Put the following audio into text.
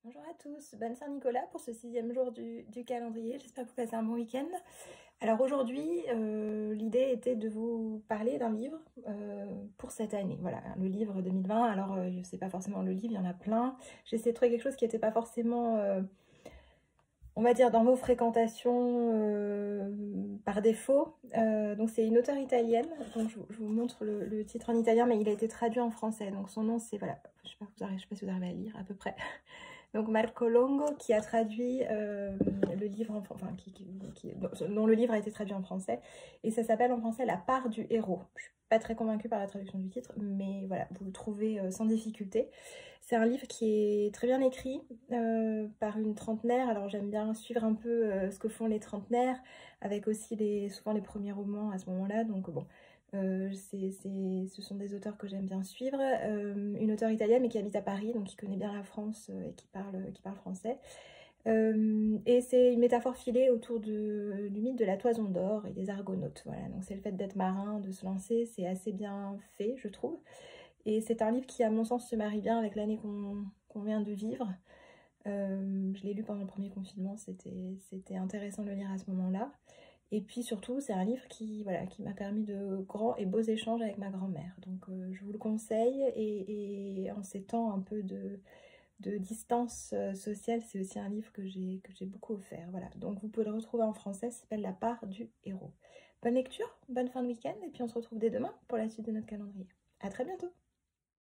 Bonjour à tous, bonne Saint-Nicolas pour ce 6e jour du calendrier, j'espère que vous passez un bon week-end. Alors aujourd'hui, l'idée était de vous parler d'un livre pour cette année, voilà, le livre 2020. Alors c'est pas forcément le livre, il y en a plein. J'ai essayé de trouver quelque chose qui n'était pas forcément, on va dire, dans vos fréquentations par défaut. Donc c'est une auteure italienne, donc je vous montre le titre en italien, mais il a été traduit en français, donc son nom c'est, voilà, je sais pas si vous arrivez à lire à peu près. Donc Marco Longo qui a traduit le livre, enfin dont le livre a été traduit en français, et ça s'appelle en français La part du héros. Je suis pas très convaincue par la traduction du titre, mais voilà, vous le trouvez sans difficulté. C'est un livre qui est très bien écrit par une trentenaire. Alors j'aime bien suivre un peu ce que font les trentenaires, avec aussi souvent les premiers romans à ce moment-là, donc bon. Ce sont des auteurs que j'aime bien suivre. Une auteure italienne mais qui habite à Paris, donc qui connaît bien la France et qui parle français. Et c'est une métaphore filée autour du mythe de la toison d'or et des argonautes. Voilà, donc c'est le fait d'être marin, de se lancer, c'est assez bien fait, je trouve. Et c'est un livre qui, à mon sens, se marie bien avec l'année qu'on vient de vivre. Je l'ai lu pendant le premier confinement, c'était intéressant de le lire à ce moment-là. Et puis surtout, c'est un livre qui m'a permis de grands et beaux échanges avec ma grand-mère. Donc je vous le conseille, et en ces temps un peu de distance sociale, c'est aussi un livre que j'ai beaucoup offert. Voilà, donc vous pouvez le retrouver en français, ça s'appelle La part du héros. Bonne lecture, bonne fin de week-end, et puis on se retrouve dès demain pour la suite de notre calendrier. À très bientôt.